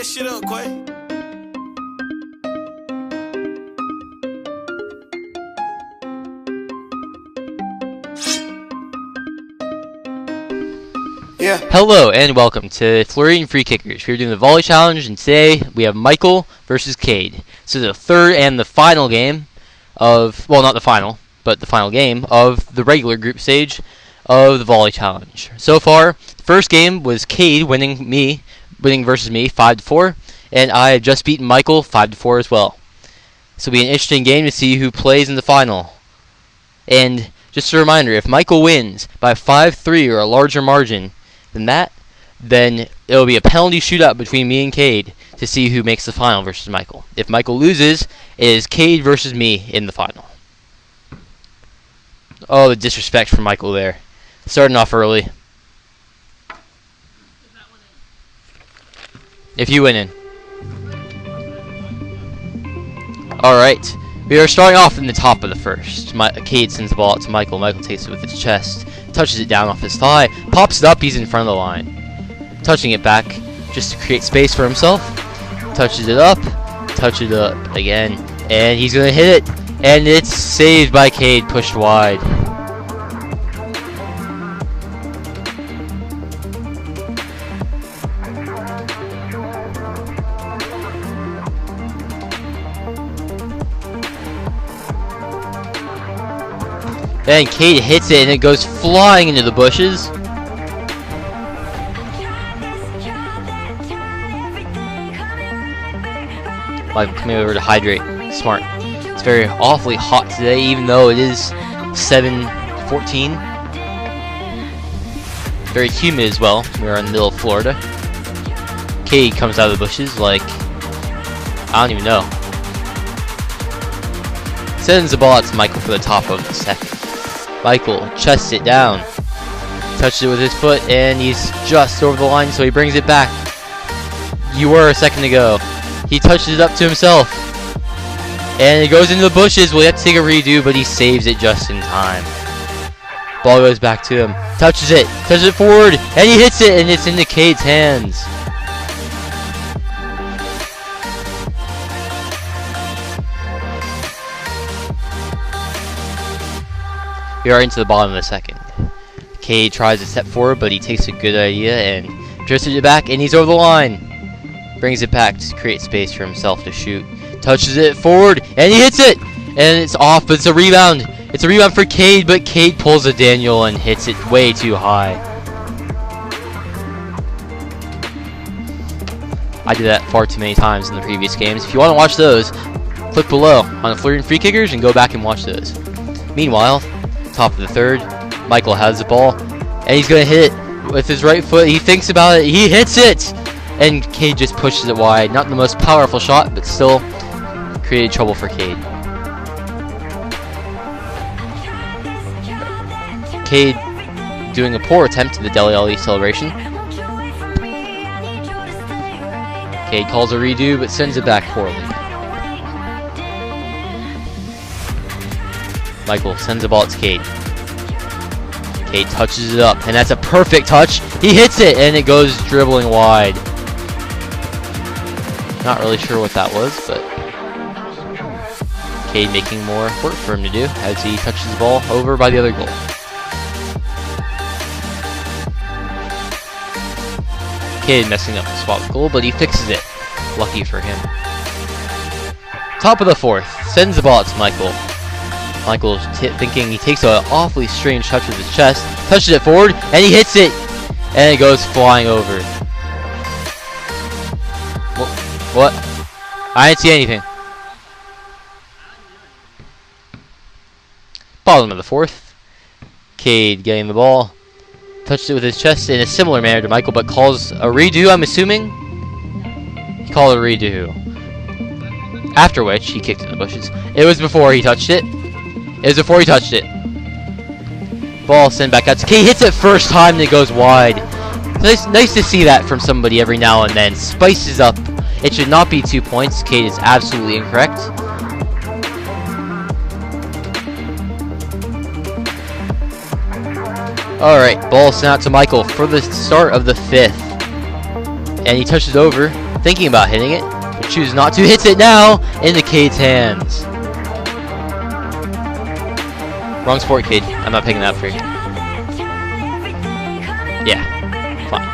that shit up, Quay. Yeah. Hello and welcome to Floridian Freekickers. We're doing the volley challenge, and today we have Michael versus Kade. So the third and the final game of, well, not the final, but the final game of the regular group stage of the volley challenge. So far, the first game was Kade winning versus me 5-4, and I have just beaten Michael 5-4 as well. So it'll be an interesting game to see who plays in the final. And just a reminder, if Michael wins by 5-3 or a larger margin than that, then it'll be a penalty shootout between me and Kade to see who makes the final versus Michael. If Michael loses, it is Kade versus me in the final. Oh, the disrespect from Michael there. Starting off early. If you win in. Alright. We are starting off in the top of the first. Kade sends the ball out to Michael. Michael takes it with his chest. Touches it down off his thigh. Pops it up. He's in front of the line. Touching it back just to create space for himself. Touches it up. Touches it up again. And he's going to hit it. And it's saved by Kade. Pushed wide. Then Kade hits it and it goes flying into the bushes. Like coming over to hydrate. Smart. It's very awfully hot today, even though it is 7:14. Very humid as well. We're in the middle of Florida. Kade comes out of the bushes like, I don't even know. Sends the ball out to Michael for the top of the second. Michael chests it down, touches it with his foot, and he's just over the line, so he brings it back. You were a second ago. He touches it up to himself, and it goes into the bushes. We'll have to take a redo, but he saves it just in time. Ball goes back to him. Touches it forward, and he hits it, and it's into Kade's hands. We are into the bottom of the second. Kade tries to step forward, but he takes a good idea and drifts it back, and he's over the line. Brings it back to create space for himself to shoot. Touches it forward, and he hits it! And it's off, but it's a rebound. It's a rebound for Kade, but Kade pulls a Daniel and hits it way too high. I did that far too many times in the previous games. If you want to watch those, click below on the Floridian Freekickers and go back and watch those. Meanwhile, top of the third, Michael has the ball, and he's going to hit it with his right foot. He thinks about it, he hits it, and Kade just pushes it wide. Not the most powerful shot, but still created trouble for Kade. Kade doing a poor attempt to the Deli Ali celebration. Kade calls a redo, but sends it back poorly. Michael sends the ball to Kade. Kade touches it up, and that's a perfect touch. He hits it, and it goes dribbling wide. Not really sure what that was, but Kade making more work for him to do as he touches the ball over by the other goal. Kade messing up the spot goal, but he fixes it. Lucky for him. Top of the fourth, sends the ball out to Michael. Michael's thinking, he takes an awfully strange touch with his chest, touches it forward, and he hits it, and it goes flying over. What? I didn't see anything. Bottom of the fourth. Kade getting the ball, touched it with his chest in a similar manner to Michael, but calls a redo, I'm assuming? He called a redo. After which, he kicked it in the bushes. It was before he touched it. It was before he touched it. Ball sent back out to Kade. Hits it first time and it goes wide. Nice to see that from somebody every now and then. Spices up. It should not be 2 points. Kade is absolutely incorrect. Alright, ball sent out to Michael for the start of the fifth. And he touches over. thinking about hitting it, but chooses not to. Hits it now into Kade's hands. Wrong sport, Kade. I'm not picking that for you. Yeah, fine.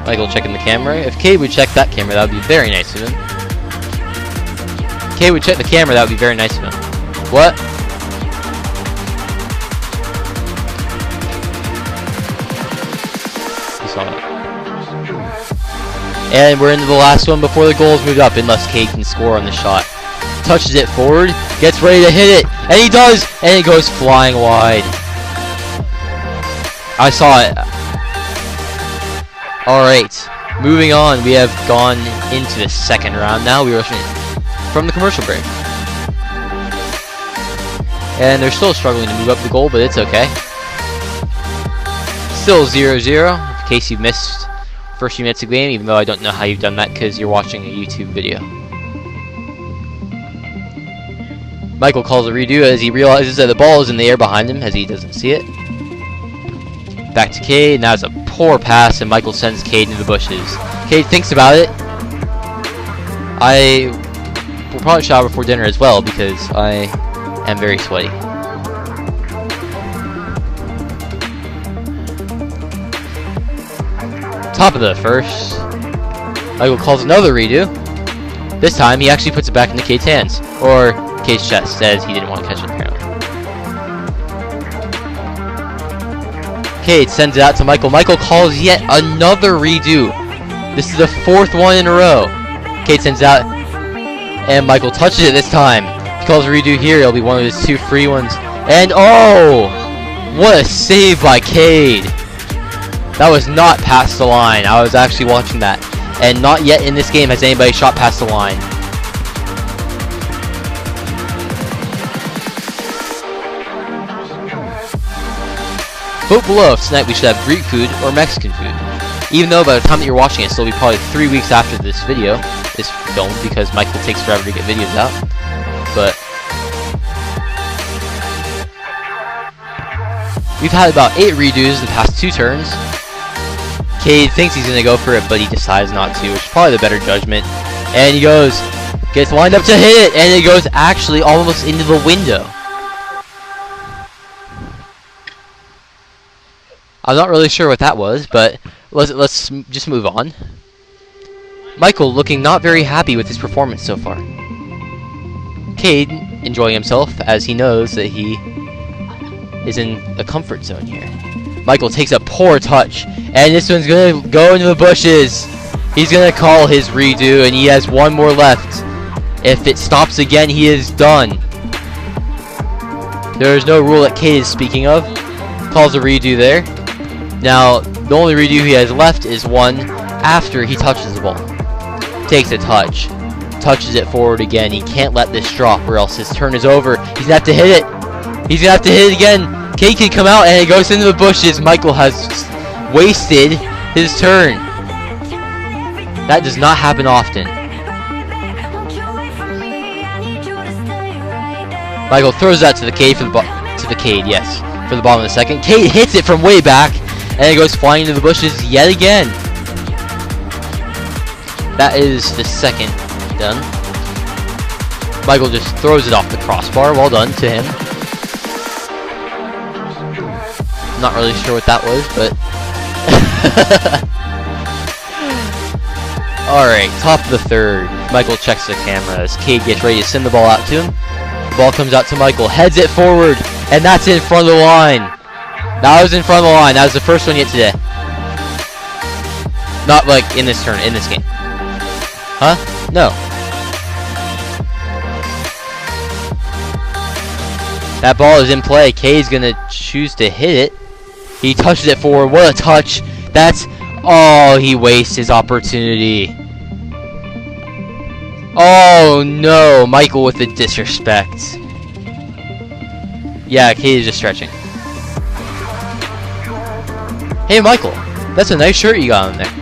Michael checking the camera. If Kade would check that camera, that would be very nice of him. Kade would check the camera, that would be very nice of him. What? You saw it. And we're into the last one before the goal's moved up, unless Kade can score on the shot. Touches it forward, gets ready to hit it, and he does, and it goes flying wide. I saw it. Alright, moving on, we have gone into the second round now. We were from the commercial break. And they're still struggling to move up the goal, but it's okay. Still 0-0, in case you've missed first few minutes of the game, even though I don't know how you've done that because you're watching a YouTube video. Michael calls a redo as he realizes that the ball is in the air behind him as he doesn't see it. Back to Kade, now it's a poor pass and Michael sends Kade into the bushes. Kade thinks about it. I will probably shower before dinner as well because I am very sweaty. Top of the first. Michael calls another redo. This time he actually puts it back into Kade's hands. Or Kade's chest, as he didn't want to catch it apparently. Kade sends it out to Michael. Michael calls yet another redo. This is the fourth one in a row. Kade sends out and Michael touches it this time. He calls a redo here. It'll be one of his two free ones. And oh! What a save by Kade. That was not past the line. I was actually watching that. And not yet in this game has anybody shot past the line. Vote below if tonight we should have Greek food or Mexican food. Even though by the time that you're watching it, it'll be probably 3 weeks after this video is filmed because Michael takes forever to get videos out. But we've had about 8 redos the past 2 turns. Kade thinks he's going to go for it, but he decides not to, which is probably the better judgment. And he goes, gets lined up to hit it, and it goes actually almost into the window. I'm not really sure what that was, but let's just move on. Michael looking not very happy with his performance so far. Kade enjoying himself as he knows that he is in a comfort zone here. Michael takes a poor touch, and this one's going to go into the bushes. He's going to call his redo, and he has one more left. If it stops again, he is done. There is no rule that Kade is speaking of. Calls a redo there. Now, the only redo he has left is one after he touches the ball. Takes a touch. Touches it forward again. He can't let this drop or else his turn is over. He's going to have to hit it. He's going to have to hit it again. Kade can come out and it goes into the bushes. Michael has wasted his turn. That does not happen often. Michael throws that to the Kade for the Kade, yes, for the bottom of the second. Kade hits it from way back and it goes flying into the bushes yet again. That is the second done. Michael just throws it off the crossbar. Well done to him. Not really sure what that was, but alright, top of the third. Michael checks the camera as Kade gets ready to send the ball out to him. The ball comes out to Michael, heads it forward, and that's in front of the line. That was in front of the line. That was the first one yet today. Not like in this turn, in this game. Huh? No. That ball is in play. Kade's gonna choose to hit it. He touches it forward. What a touch. That's... oh, he wastes his opportunity. Oh, no. Michael with the disrespect. Yeah, Kade is just stretching. Hey, Michael. That's a nice shirt you got on there.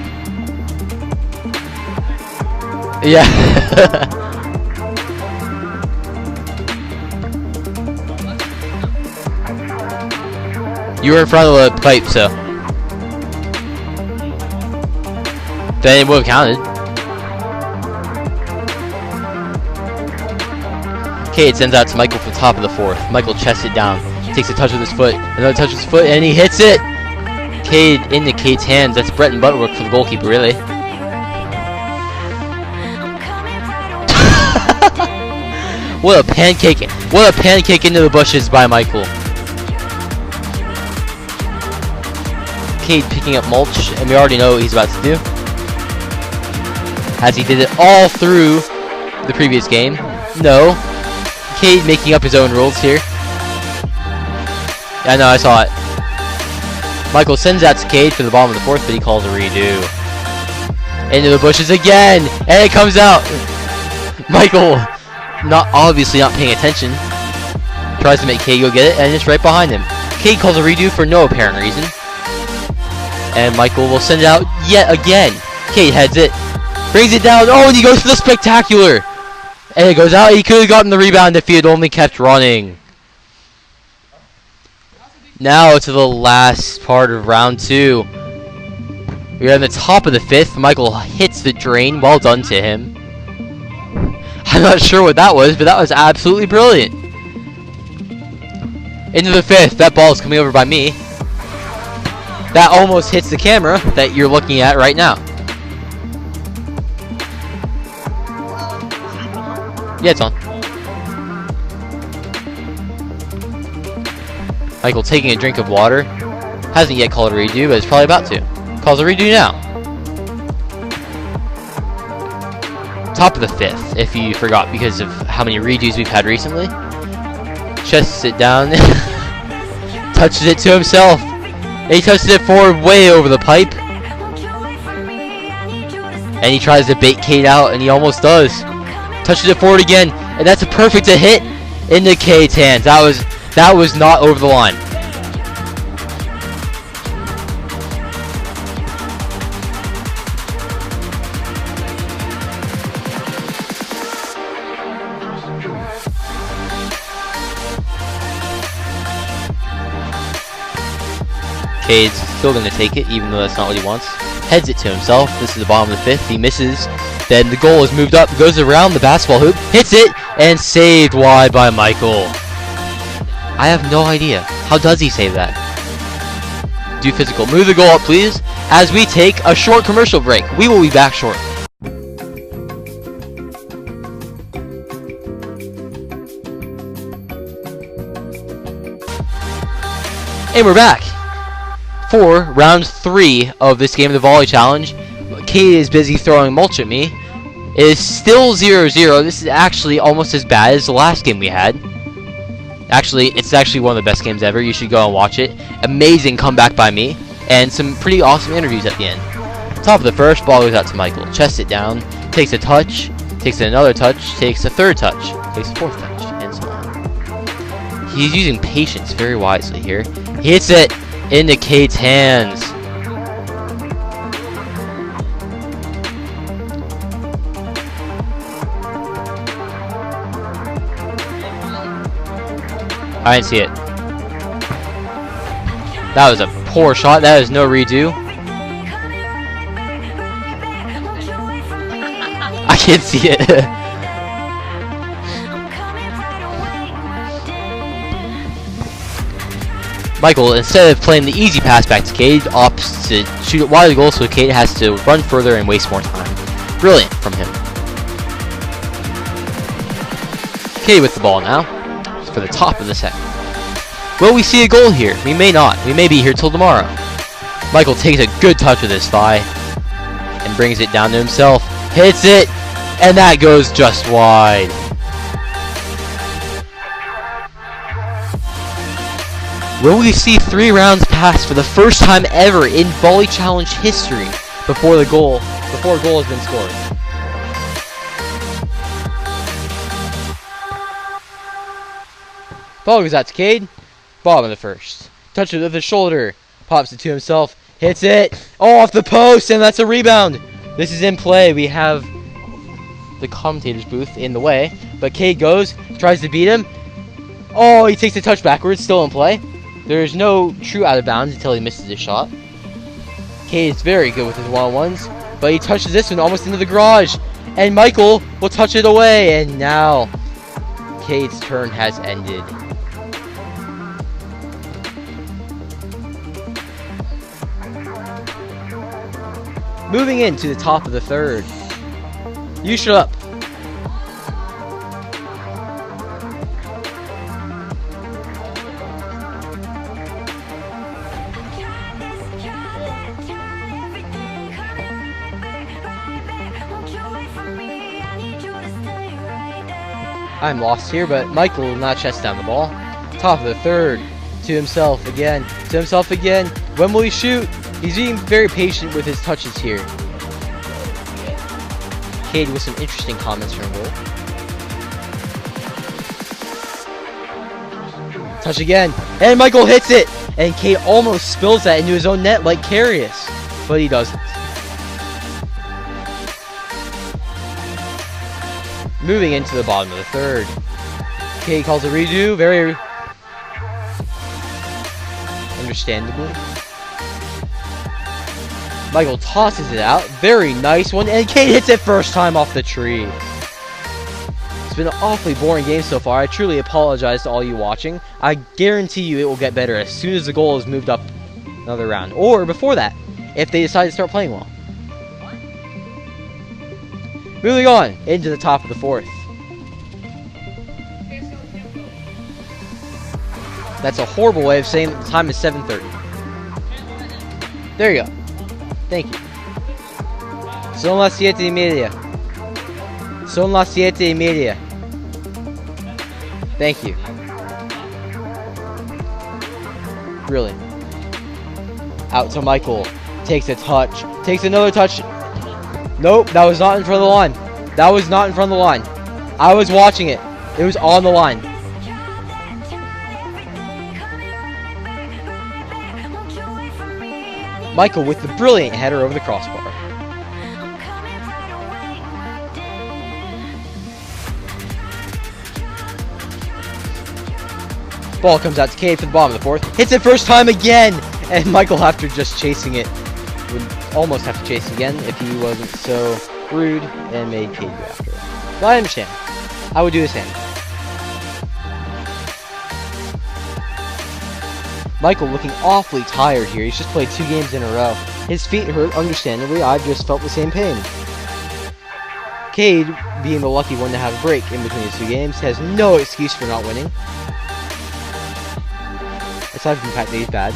Yeah. You were in front of the pipe, so then it would have counted. Kade sends out to Michael from the top of the fourth. Michael chests it down, takes a touch with his foot, another touch with his foot, and he hits it! Kade into Kade's hands. That's bread and butter work for the goalkeeper, really. What a pancake! What a pancake into the bushes by Michael. Kade picking up mulch, and we already know what he's about to do, as he did it all through the previous game. No. Kade making up his own rules here. Yeah, no, I saw it. Michael sends that to Kade for the bottom of the fourth, but he calls a redo. Into the bushes again, and it comes out. Michael, obviously not paying attention, tries to make Kade go get it, and it's right behind him. Kade calls a redo for no apparent reason, and Michael will send it out yet again. Kade heads it, brings it down. Oh, and he goes for the spectacular. And it goes out. He could have gotten the rebound if he had only kept running. Now to the last part of round 2. We're at the top of the 5th. Michael hits the drain. Well done to him. I'm not sure what that was, but that was absolutely brilliant. Into the 5th. That ball is coming over by me. That almost hits the camera that you're looking at right now. Yeah, it's on. Michael taking a drink of water. Hasn't yet called a redo, but it's probably about to. Calls a redo now. Top of the 5th, if you forgot because of how many redos we've had recently. Chests it down. Touches it to himself. And he touches it forward way over the pipe. And he tries to bait Kade out, and he almost does. Touches it forward again, and that's a perfect hit into Kade's hands. That was not over the line. Kade's still going to take it, even though that's not what he wants. Heads it to himself. This is the bottom of the 5th. He misses. Then the goal is moved up, goes around the basketball hoop, hits it, and saved wide by Michael. I have no idea. How does he save that? Do physical. Move the goal up, please, as we take a short commercial break. We will be back shortly. And we're back for round 3 of this game of the volley challenge. Kade is busy throwing mulch at me. It is still 0-0. This is actually almost as bad as the last game we had. Actually, it's actually one of the best games ever. You should go and watch it. Amazing comeback by me, and some pretty awesome interviews at the end. Top of the first, ball goes out to Michael. Chests it down, takes a touch, takes another touch, takes a third touch, takes a fourth touch, and so on. He's using patience very wisely here. He hits it into Kade's hands. I didn't see it. That was a poor shot. That is no redo. I can't see it. Michael, instead of playing the easy pass back to Kade, opts to shoot it wide of the goal, so Kade has to run further and waste more time. Brilliant from him. Kade with the ball now. For the top of the second. Will we see a goal here? We may not. We may be here till tomorrow. Michael takes a good touch with his thigh and brings it down to himself. Hits it, and that goes just wide. Will we see 3 rounds pass for the first time ever in volley challenge history before a goal has been scored? Ball goes out to Kade. Bottom of the first. Touches it with his shoulder. Pops it to himself. Hits it. Oh, off the post, and that's a rebound. This is in play. We have the commentator's booth in the way. But Kade goes, tries to beat him. Oh, he takes a touch backwards. Still in play. There is no true out of bounds until he misses his shot. Kade is very good with his one-on-ones, but he touches this one almost into the garage. And Michael will touch it away. And now Kade's turn has ended. Moving into the top of the third. You shut up. I'm lost here, but Michael will not chest down the ball. Top of the third. To himself again. To himself again. When will he shoot? He's being very patient with his touches here. Kade with some interesting comments from goal. Touch again. And Michael hits it. And Kade almost spills that into his own net like Carius. But he doesn't. Moving into the bottom of the third. Kade calls a redo. Very understandably. Michael tosses it out. Very nice one. And Kade hits it first time off the tree. It's been an awfully boring game so far. I truly apologize to all you watching. I guarantee you it will get better as soon as the goal is moved up another round. Or before that, if they decide to start playing well. Moving on into the top of the fourth. That's a horrible way of saying that the time is 7:30. There you go. Thank you. Son las 7:30. Son las 7:30. Thank you. Really. Out to Michael. Takes a touch. Takes another touch. Nope, that was not in front of the line. That was not in front of the line. I was watching it. It was on the line. Michael with the brilliant header over the crossbar. Ball comes out to Kade for the bottom of the fourth. Hits it first time again! And Michael, after just chasing it, would almost have to chase again if he wasn't so rude and made Kade go after it. But I understand. I would do the same. Michael looking awfully tired here. He's just played 2 games in a row. His feet hurt, understandably. I've just felt the same pain. Kade, being the lucky one to have a break in between his 2 games, has no excuse for not winning. Aside from the fact that he's bad.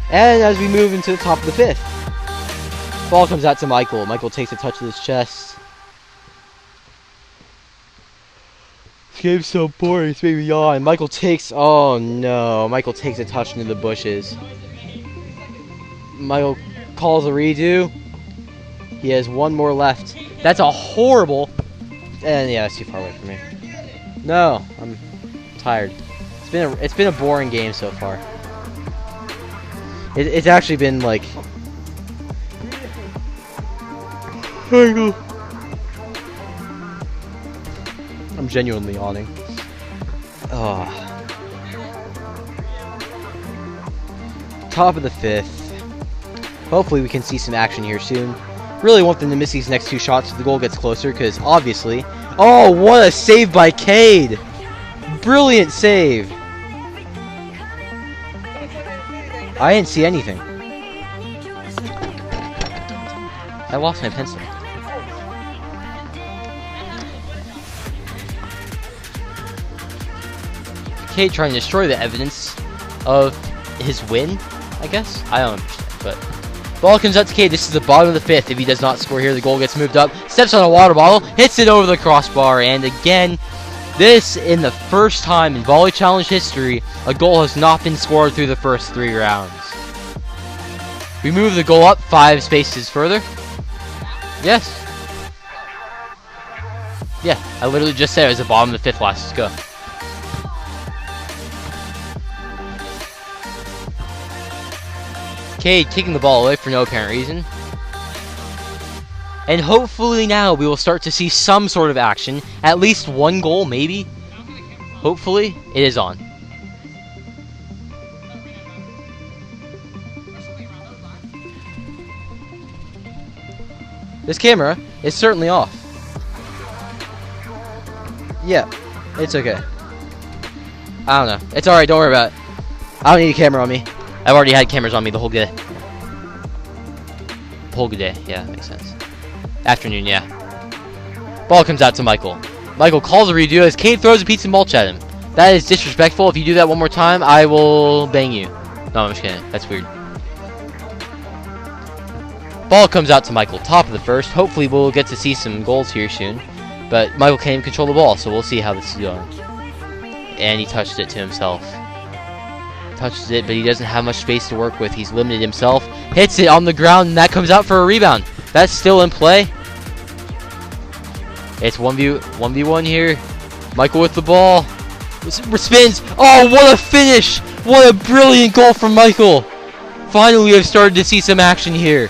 And as we move into the top of the 5th, ball comes out to Michael. Michael takes a touch to his chest. This game's so boring, it's made me yawn. Michael takes, oh no, Michael takes a touch into the bushes. Michael calls a redo. He has 1 more left. That's a horrible, and yeah, that's too far away from me. No, I'm tired. It's been a boring game so far. It's actually been like, I'm genuinely yawning. Oh. Top of the 5th. Hopefully we can see some action here soon. Really want them to miss these next 2 shots so the goal gets closer, because obviously... Oh, what a save by Kade! Brilliant save! I didn't see anything. I lost my pencil. Kade trying to destroy the evidence of his win, I guess? I don't understand, but... Ball comes out to Kade. This is the bottom of the 5th. If he does not score here, the goal gets moved up. Steps on a water bottle. Hits it over the crossbar. And again, this in the first time in Volley Challenge history, a goal has not been scored through the first 3 rounds. We move the goal up 5 spaces further. Yes. Yeah, I literally just said it was the bottom of the 5th. Let's go. Kade kicking the ball away for no apparent reason. And hopefully now we will start to see some sort of action. At least 1 goal, maybe. Hopefully, it is on. This camera is certainly off. Yeah, it's okay. I don't know. It's alright, don't worry about it. I don't need a camera on me. I've already had cameras on me the whole day. The whole day, yeah, that makes sense. Afternoon, yeah. Ball comes out to Michael. Michael calls a redo as Kade throws a piece of mulch at him. That is disrespectful. If you do that one more time, I will bang you. No, I'm just kidding. That's weird. Ball comes out to Michael, top of the first. Hopefully we'll get to see some goals here soon. But Michael can't even control the ball, so we'll see how this is going. And he touched it to himself. Touches it, but he doesn't have much space to work with. He's limited himself. Hits it on the ground, and that comes out for a rebound. That's still in play. It's 1v1 here. Michael with the ball. Spins. Oh, what a finish! What a brilliant goal from Michael! Finally, we have started to see some action here.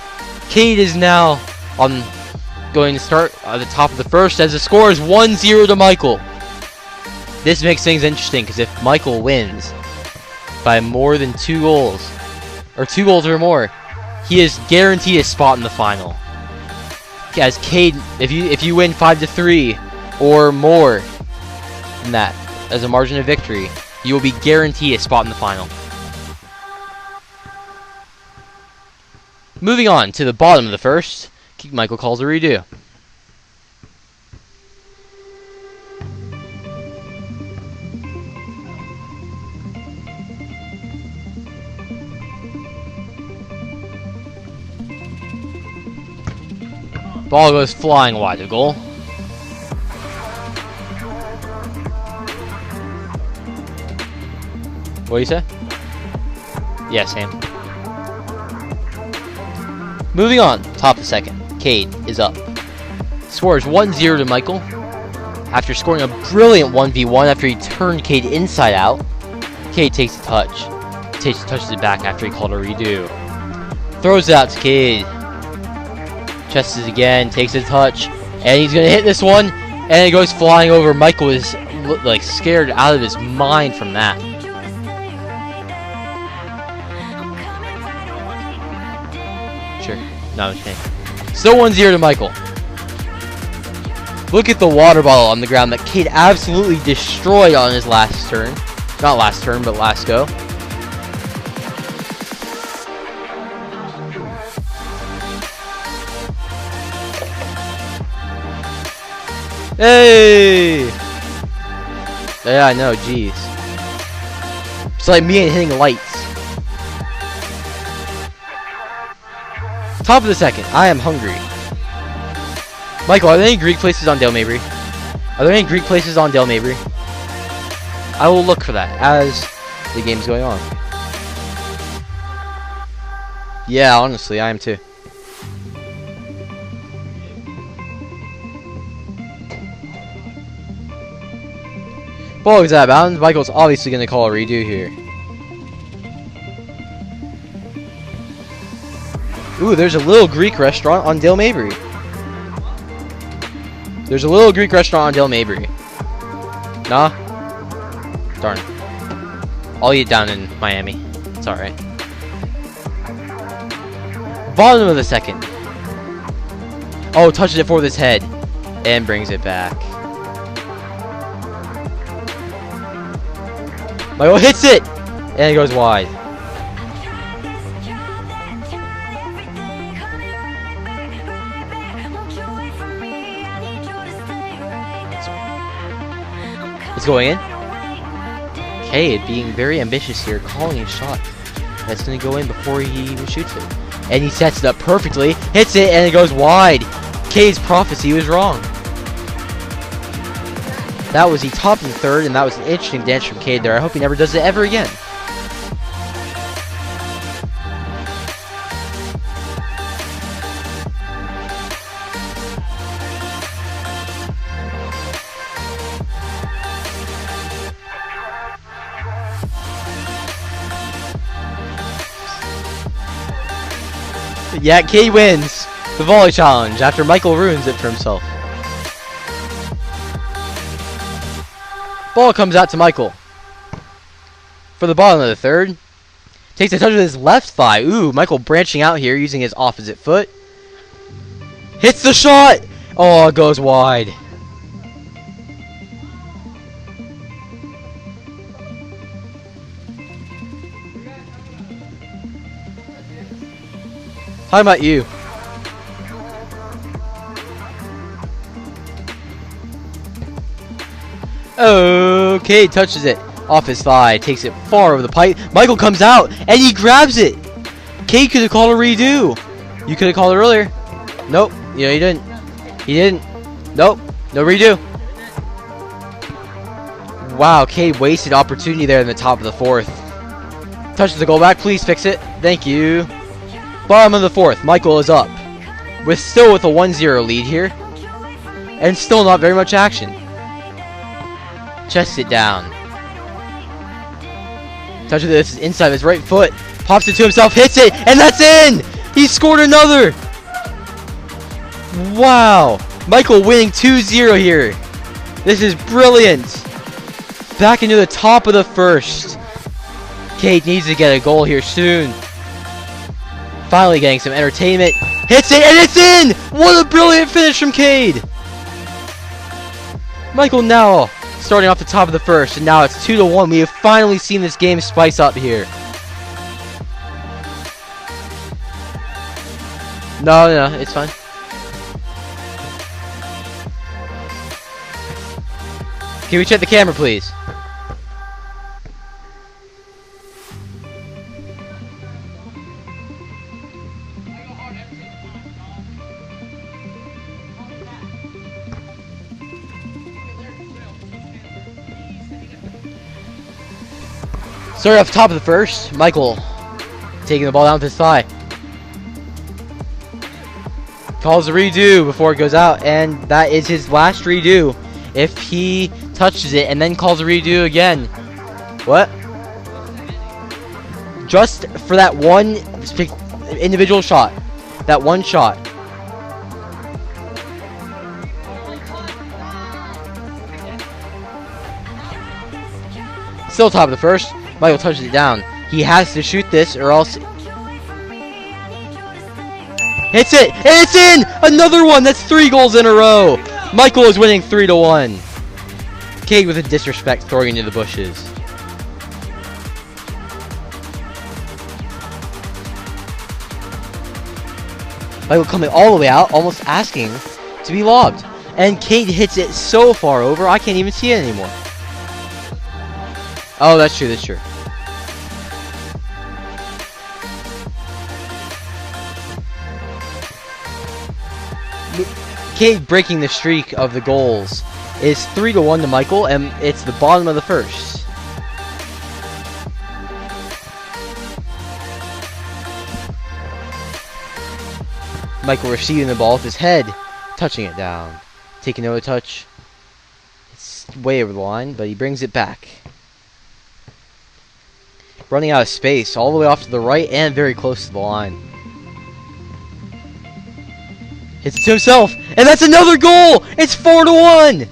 Kade is now going to start at the top of the first as the score is 1-0 to Michael. This makes things interesting because if Michael wins by more than 2 goals, or 2 goals or more, he is guaranteed a spot in the final. As Kade, if you win 5-3 or more than that as a margin of victory, you will be guaranteed a spot in the final. Moving on to the bottom of the first, Michael calls a redo. Ball goes flying wide of goal. What do you say? Yeah, Sam. Moving on, top of the second. Kade is up. Scores 1-0 to Michael. After scoring a brilliant 1v1 after he turned Kade inside out. Kade takes a touch. Touches it back after he called a redo. Throws it out to Kade. Chests it again, takes a touch, and he's gonna hit this one, and it goes flying over. Michael is like scared out of his mind from that. Sure, no, I'm just kidding. Still 1-0 to Michael. Look at the water bottle on the ground that Kade absolutely destroyed on his last turn. Not last turn, but last go. Hey! Yeah, I know, jeez. It's like me and hitting lights. Top of the second, I am hungry. Michael, are there any Greek places on Dale Mabry? Are there any Greek places on Dale Mabry? I will look for that as the game's going on. Yeah, honestly, I am too. Ball is out of bounds. Michael's obviously going to call a redo here. Ooh, there's a little Greek restaurant on Dale Mabry. There's a little Greek restaurant on Dale Mabry. Nah? Darn. I'll eat down in Miami. It's alright. Bottom of the second. Oh, touches it for his head. And brings it back. Michael hits it! And it goes wide. It's going in. Kade being very ambitious here, calling a shot that's going to go in before he even shoots it. And he sets it up perfectly, hits it, and it goes wide. Kade's prophecy was wrong. That was the top of the third, and that was an interesting dance from Kade there. I hope he never does it ever again. Yeah, Kade wins the volley challenge after Michael ruins it for himself. Ball comes out to Michael. For the bottom of the third. Takes a touch with his left thigh. Ooh, Michael branching out here using his opposite foot. Hits the shot! Oh, it goes wide. How about you? Okay, touches it off his thigh, takes it far over the pipe. Michael comes out and he grabs it. Kade could have called a redo. You could have called it earlier. Nope. Yeah, he didn't. He didn't. Nope. No redo. Wow, Kade wasted opportunity there in the top of the fourth. Touches the goal back. Please fix it. Thank you. Bottom of the fourth. Michael is up. Still with a 1-0 lead here. And still not very much action. Chests it down. Touches this inside of his right foot. Pops it to himself. Hits it. And that's in! He scored another! Wow! Michael winning 2-0 here. This is brilliant. Back into the top of the first. Kade needs to get a goal here soon. Finally getting some entertainment. Hits it and it's in! What a brilliant finish from Kade! Michael now starting off the top of the first, and now it's 2-1. We have finally seen this game spice up here. No, it's fine. Can we check the camera, please? Starting off top of the first, Michael taking the ball down with his thigh. Calls a redo before it goes out, and that is his last redo. If he touches it and then calls a redo again. What? Just for that one individual shot. That one shot. Still top of the first. Michael touches it down. He has to shoot this or else... Hits it! And it's in! Another one! That's 3 goals in a row! Michael is winning 3-1. Kade with a disrespect throwing into the bushes. Michael coming all the way out, almost asking to be lobbed. And Kade hits it so far over, I can't even see it anymore. Oh, that's true, that's true. Kade breaking the streak of the goals is 3-1 to Michael, and it's the bottom of the first. Michael receiving the ball with his head, touching it down. Taking another touch. It's way over the line, but he brings it back. Running out of space, all the way off to the right and very close to the line. Hits it to himself, and that's another goal! It's 4-1!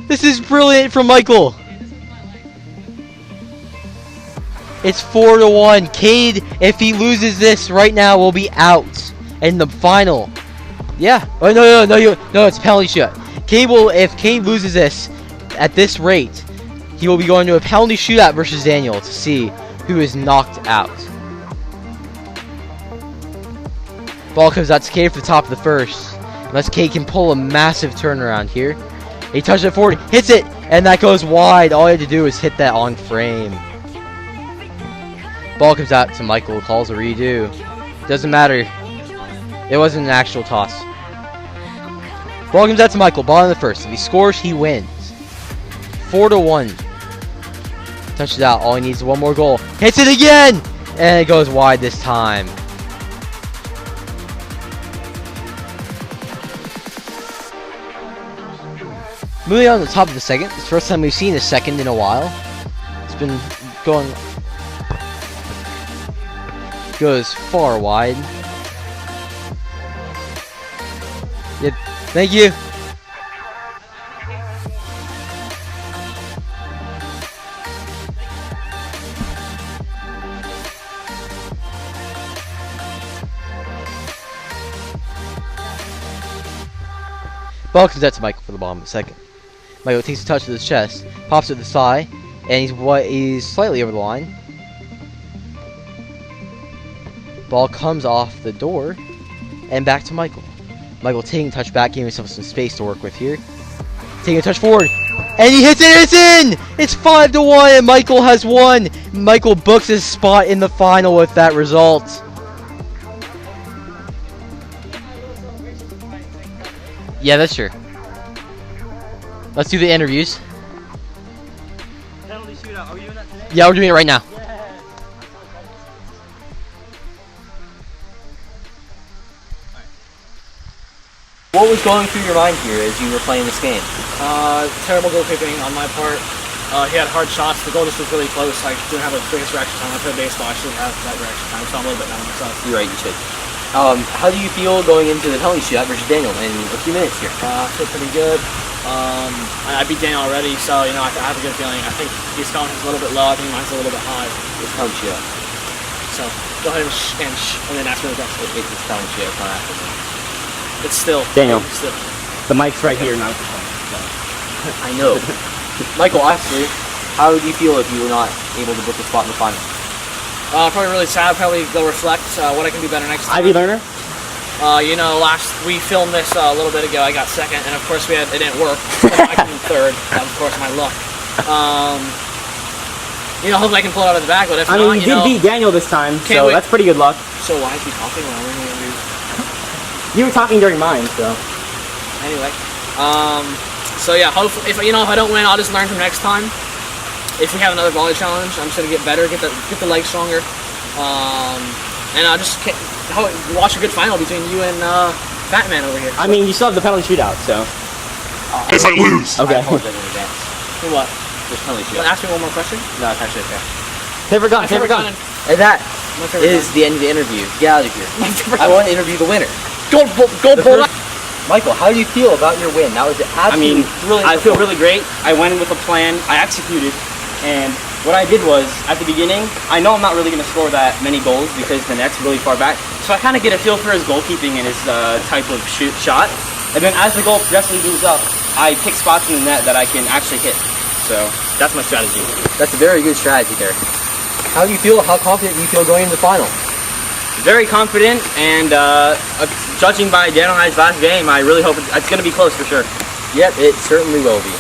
This is brilliant from Michael. It's 4-1. Kade, if he loses this right now, will be out in the final. Yeah. Oh no! It's a penalty shot. Kade will, if Kade loses this at this rate, he will be going to a penalty shootout versus Daniel to see who is knocked out. Ball comes out to Kade for the top of the first. Unless Kade can pull a massive turnaround here. He touches it forward, hits it, and that goes wide. All he had to do is hit that on frame. Ball comes out to Michael, calls a redo. Doesn't matter. It wasn't an actual toss. Ball comes out to Michael, ball in the first. If he scores, he wins. 4-1. Touches out. All he needs is one more goal. Hits it again! And it goes wide this time. Moving on to the top of the second. It's the first time we've seen a second in a while. It's been going... Goes far wide. Yep. Thank you. Ball comes out to Michael for the bottom of the second. Michael takes a touch to his chest, pops it to the side, and he's slightly over the line. Ball comes off the door, and back to Michael. Michael taking a touch back, giving himself some space to work with here. Taking a touch forward, and he hits it, it's in! It's 5-1, and Michael has won! Michael books his spot in the final with that result. Yeah, that's true. Let's do the interviews. Penalty shootout. Are you doing that today? Yeah, we're doing it right now. What was going through your mind here as you were playing this game? Terrible goalkeeping on my part. He had hard shots. The goal just was really close. I didn't have the biggest reaction time. I played baseball. I should have that reaction time. So I'm a little bit down on myself. You're right, you should. How do you feel going into the penalty shootout versus Daniel in a few minutes here? I feel pretty good. I beat Daniel already, so you know I have a good feeling. I think his phone is a little bit low. I think mine's a little bit high. It's penalty shootout. So go ahead and then ask me the rest. It's penalty shootout. It's not after. It's still Daniel. It's still. The mic's right here, not at the phone. So. I know. Michael, honestly, how would you feel if you were not able to book a spot in the final? Probably really sad. Probably go reflect what I can do better next time. Ivy learner? You know, we filmed this a little bit ago. I got second, and of course it didn't work. I came third. That was, of course, my luck. You know, hopefully I can pull it out of the bag. But if I not, mean, you did beat Daniel this time, so that's pretty good luck. So why is he talking when we're in the interview? You were talking during mine, so. Anyway, so yeah, hopefully, if I don't win, I'll just learn from next time. If we have another volley challenge, I'm just gonna get better, get the legs stronger, and I'll just watch a good final between you and Fat Man over here. I mean, you still have the penalty shootout, so. If I lose! Okay. I apologize in advance. For what? There's penalty You want shootout. to ask me one more question? No, it's actually okay. Favorite gun. And that My favorite is the end of the interview. Get out of here. I want to interview the winner. Go Bull! Michael, how do you feel about your win? That was absolutely brilliant. I feel really great. I went in with a plan. I executed. And what I did was, at the beginning, I know I'm not really going to score that many goals because the net's really far back. So I kind of get a feel for his goalkeeping and his type of shot. And then as the goal progressively moves up, I pick spots in the net that I can actually hit. So that's my strategy. That's a very good strategy there. How do you feel? How confident do you feel going into the final? Very confident, and judging by Daniel and I's last game, I really hope it's going to be close for sure. Yep, it certainly will be.